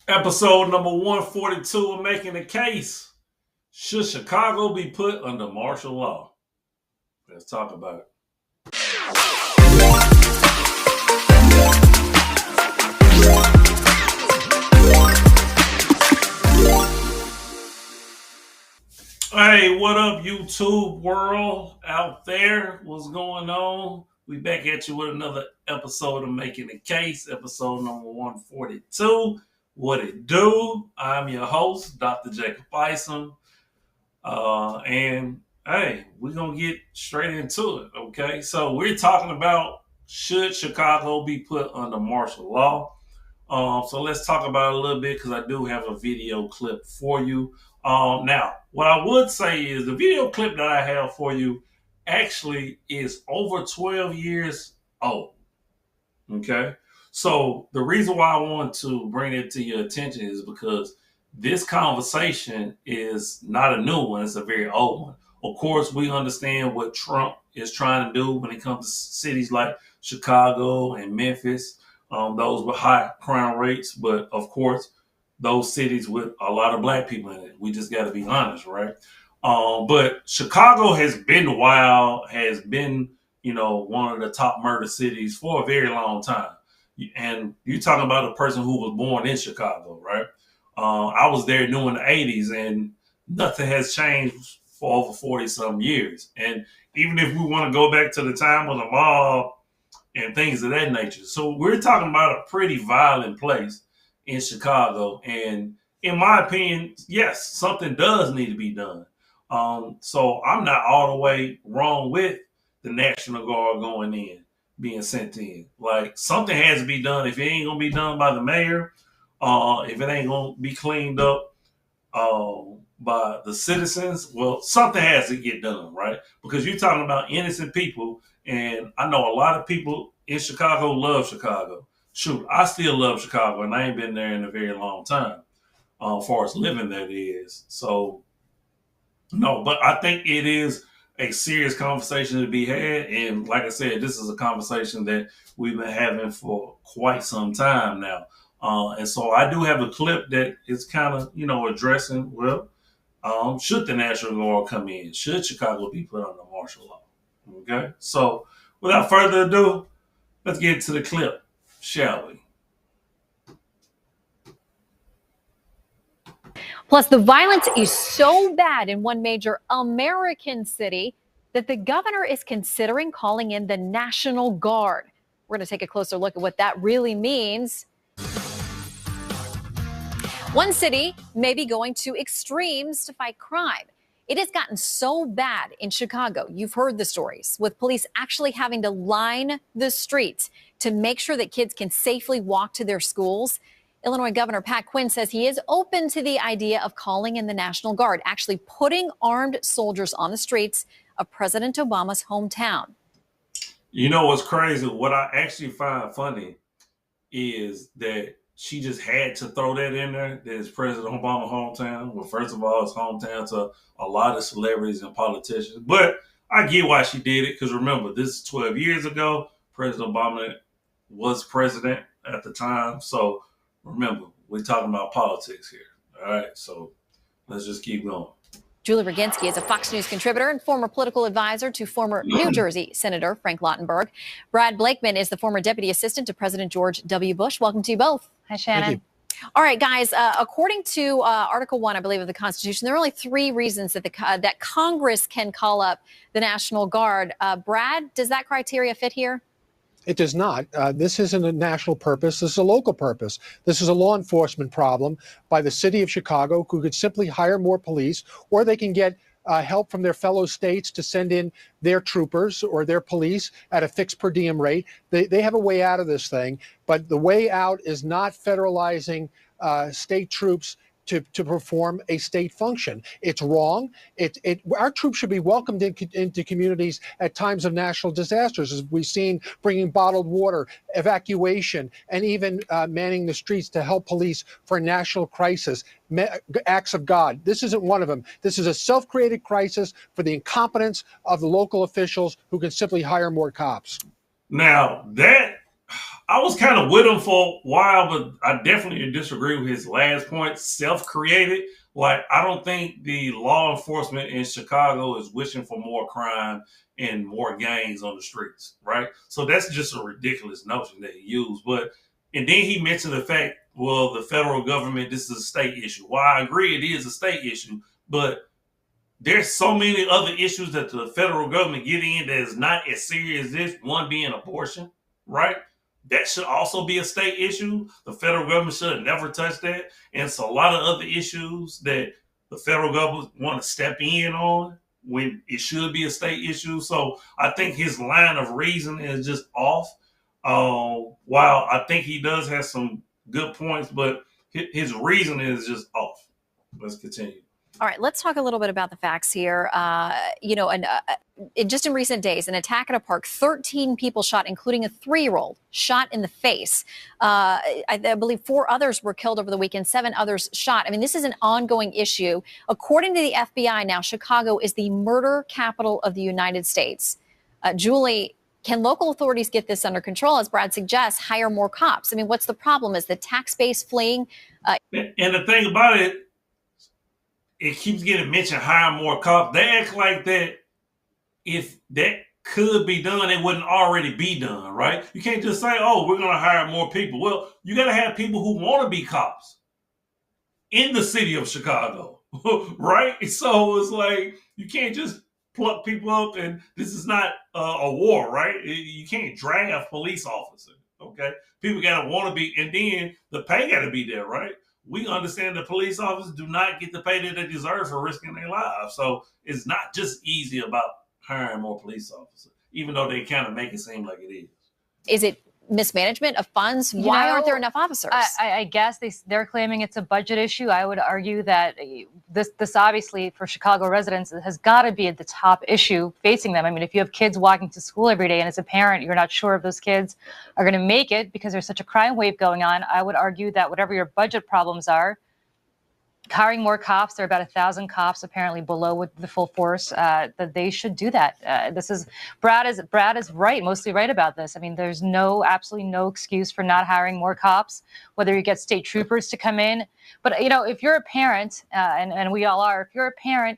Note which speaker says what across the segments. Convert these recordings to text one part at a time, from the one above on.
Speaker 1: Episode number 142 of Making the Case. Should Chicago be put under martial law? Let's talk about it. Hey, what up, YouTube world out there? What's going on? We back at you with another episode of Making the Case, episode number 142. What it do? I'm your host, Dr. Jacob Isom. And hey, we're going to get straight into it, okay? So we're talking about should Chicago be put under martial law? So let's talk about it a little bit because I do have a video clip for you. Now, what I would say is the video clip that I have for you actually is over 12 years old. Okay. So the reason why I want to bring it to your attention is because this conversation is not a new one. It's a very old one. Of course, we understand what Trump is trying to do when it comes to cities like Chicago and Memphis, those with high crime rates. But of course, those cities with a lot of black people in it. We just got to be honest, right? But Chicago has been wild, has been one of the top murder cities for a very long time. And you're talking about a person who was born in Chicago, right? I was there during the 80s and nothing has changed for over 40 some years. And even if we want to go back to the time of the mob and things of that nature. So we're talking about a pretty violent place in Chicago. And in my opinion, yes, something does need to be done. So I'm not all the way wrong with the National Guard going in, being sent in. Like something has to be done. If it ain't gonna be done by the mayor, if it ain't gonna be cleaned up by the citizens, well, something has to get done, right? Because you're talking about innocent people, and I know a lot of people in Chicago love Chicago. Shoot, I still love Chicago, and I ain't been there in a very long time, as far as living there it is. So no, but I think it is a serious conversation to be had. And like I said, this is a conversation that we've been having for quite some time now. And so I do have a clip that is kind of, addressing, well, should the National Guard come in? Should Chicago be put under martial law? Okay. So without further ado, let's get to the clip, shall we?
Speaker 2: Plus, the violence is so bad in one major American city that the governor is considering calling in the National Guard. We're going to take a closer look at what that really means. One city may be going to extremes to fight crime. It has gotten so bad in Chicago. You've heard the stories, with police actually having to line the streets to make sure that kids can safely walk to their schools. Illinois Governor Pat Quinn says he is open to the idea of calling in the National Guard, actually putting armed soldiers on the streets of President Obama's hometown.
Speaker 1: You know what's crazy? What I actually find funny is that she just had to throw that in there. That it's President Obama's hometown. Well, first of all, it's hometown to a lot of celebrities and politicians. But I get why she did it because remember, this is 12 years ago. President Obama was president at the time. So remember, we're talking about politics here. All right, so let's just keep going.
Speaker 2: Julie Roginski is a Fox News contributor and former political advisor to former New Jersey Senator Frank Lautenberg. Brad Blakeman is the former deputy assistant to President George W. Bush. Welcome to you both.
Speaker 3: Hi, Shannon.
Speaker 2: All right, guys, according to Article 1, I believe, of the Constitution, there are only 3 reasons that that Congress can call up the National Guard. Brad, does that criteria fit here?
Speaker 4: It does not. This isn't a national purpose. This is a local purpose. This is a law enforcement problem by the city of Chicago, who could simply hire more police, or they can get help from their fellow states to send in their troopers or their police at a fixed per diem rate. They have a way out of this thing, but the way out is not federalizing state troops to perform a state function. It's wrong. Our troops should be welcomed into communities at times of national disasters, as we've seen, bringing bottled water, evacuation, and even manning the streets to help police for a national crisis. Acts of God. This isn't one of them. This is a self-created crisis for the incompetence of the local officials who can simply hire more cops.
Speaker 1: Now, that I was kind of with him for a while, but I definitely disagree with his last point. Self-created. Like, I don't think the law enforcement in Chicago is wishing for more crime and more gangs on the streets, right? So that's just a ridiculous notion that he used. But and then he mentioned the fact, well, the federal government, this is a state issue. Well, I agree it is a state issue, but there's so many other issues that the federal government get in that is not as serious as this, one being abortion, right? That should also be a state issue. The federal government should have never touched that. And so a lot of other issues that the federal government want to step in on when it should be a state issue. So I think his line of reasoning is just off. While I think he does have some good points, but his reasoning is just off. Let's continue.
Speaker 2: All right, let's talk a little bit about the facts here. Just in recent days, an attack at a park, 13 people shot, including a 3-year-old, shot in the face. I believe 4 others were killed over the weekend, 7 others shot. I mean, this is an ongoing issue. According to the FBI now, Chicago is the murder capital of the United States. Julie, can local authorities get this under control? As Brad suggests, hire more cops. I mean, what's the problem? Is the tax base fleeing?
Speaker 1: And the thing about it, it keeps getting mentioned, hire more cops. They act like that if that could be done, it wouldn't already be done, right? You can't just say, oh, we're going to hire more people. Well, you got to have people who want to be cops in the city of Chicago, right? So it's like, you can't just pluck people up, and this is not a war, right? You can't draft police officers, okay? People got to want to be, and then the pay got to be there, right? We understand that police officers do not get the pay that they deserve for risking their lives. So it's not just easy about hiring more police officers, even though they kind of make it seem like it is.
Speaker 2: Is it mismanagement of funds? Why aren't there enough officers?
Speaker 3: I guess they're claiming it's a budget issue. I would argue that this obviously for Chicago residents has got to be at the top issue facing them. I mean, if you have kids walking to school every day and as a parent, you're not sure if those kids are going to make it because there's such a crime wave going on, I would argue that whatever your budget problems are, hiring more cops, there are about 1,000 cops apparently below with the full force, that they should do that. Brad is right, mostly right about this. I mean, there's absolutely no excuse for not hiring more cops, whether you get state troopers to come in. But, you know, if you're a parent, and we all are, if you're a parent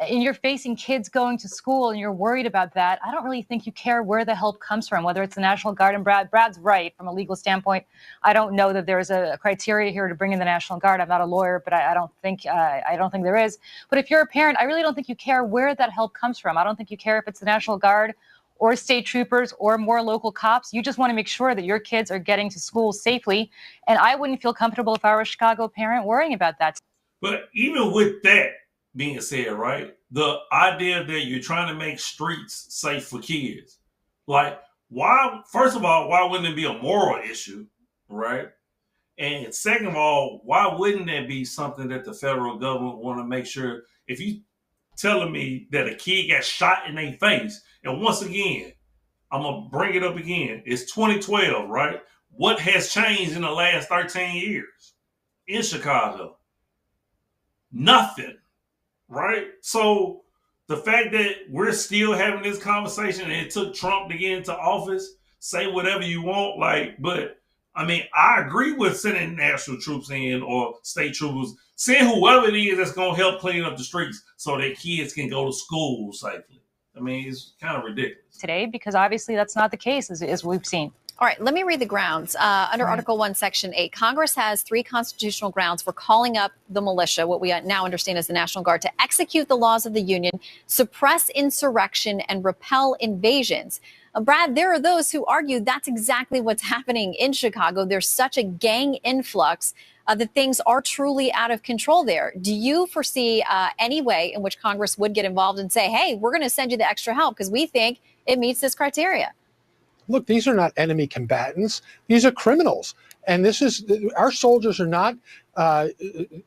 Speaker 3: and you're facing kids going to school and you're worried about that, I don't really think you care where the help comes from, whether it's the National Guard. And Brad's right from a legal standpoint. I don't know that there's a criteria here to bring in the National Guard. I'm not a lawyer, but I don't think there is. But if you're a parent, I really don't think you care where that help comes from. I don't think you care if it's the National Guard or state troopers or more local cops. You just want to make sure that your kids are getting to school safely. And I wouldn't feel comfortable if I were a Chicago parent worrying about that.
Speaker 1: But even with that being said, right, the idea that you're trying to make streets safe for kids, like, why, first of all, why wouldn't it be a moral issue, right? And second of all, why wouldn't that be something that the federal government want to make sure? If you telling me that a kid got shot in their face, and once again, I'm going to bring it up again, it's 2012, right? What has changed in the last 13 years in Chicago? Nothing. Right? So the fact that we're still having this conversation and it took Trump to get into office, say whatever you want, but I mean, I agree with sending national troops in or state troopers, send whoever it is that's going to help clean up the streets so that kids can go to school safely. I mean, it's kind of ridiculous.
Speaker 3: Today, because obviously that's not the case as we've seen.
Speaker 2: All right, let me read the grounds. Under Article 1, Section 8, Congress has 3 constitutional grounds for calling up the militia, what we now understand as the National Guard, to execute the laws of the Union, suppress insurrection, and repel invasions. Brad, there are those who argue that's exactly what's happening in Chicago. There's such a gang influx that things are truly out of control there. Do you foresee any way in which Congress would get involved and say, hey, we're going to send you the extra help because we think it meets this criteria?
Speaker 4: Look, these are not enemy combatants. These are criminals. And our soldiers are not,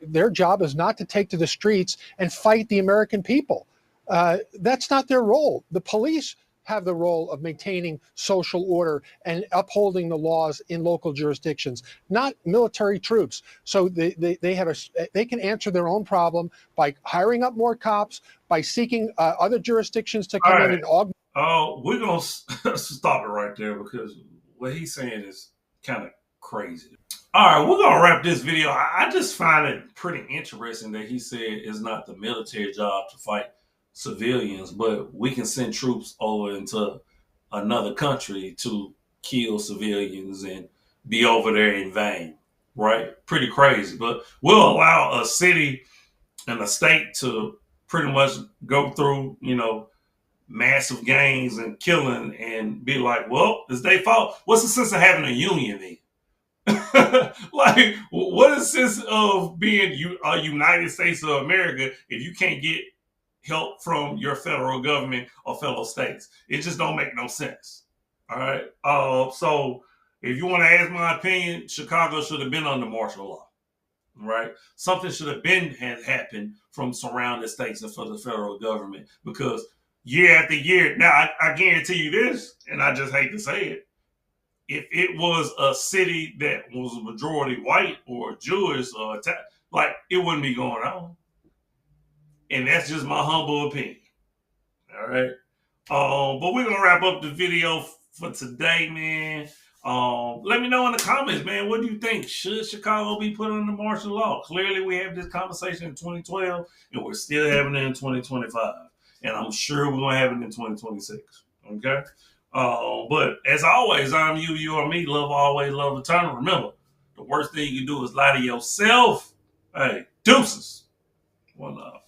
Speaker 4: their job is not to take to the streets and fight the American people. That's not their role. The police have the role of maintaining social order and upholding the laws in local jurisdictions, not military troops. So they can answer their own problem by hiring up more cops, by seeking other jurisdictions to come in and augment.
Speaker 1: Oh, we're going to stop it right there because what he's saying is kind of crazy. All right, we're gonna wrap this video. I just find it pretty interesting that he said it's not the military job to fight civilians, but we can send troops over into another country to kill civilians and be over there in vain, right? Pretty crazy. But we'll allow a city and a state to pretty much go through, massive gangs and killing and be like, well, it's their fault. What's the sense of having a union then? Like, what is the sense of being a United States of America if you can't get help from your federal government or fellow states? It just don't make no sense. All right. So if you want to ask my opinion, Chicago should have been under martial law. Right? Something should have been had happened from surrounding states and for the federal government, because year after year, now I guarantee you this, and I just hate to say it, if it was a city that was a majority white or Jewish or like, it wouldn't be going on. And that's just my humble opinion. All right. But we're gonna wrap up the video for today, man. Let me know in the comments, man. What do you think? Should Chicago be put under martial law? Clearly, we have this conversation in 2012, and we're still having it in 2025. And I'm sure we're gonna have it in 2026. Okay. But as always, I'm you are me. Love always, love eternal. Remember, the worst thing you can do is lie to yourself. Hey, deuces. One love.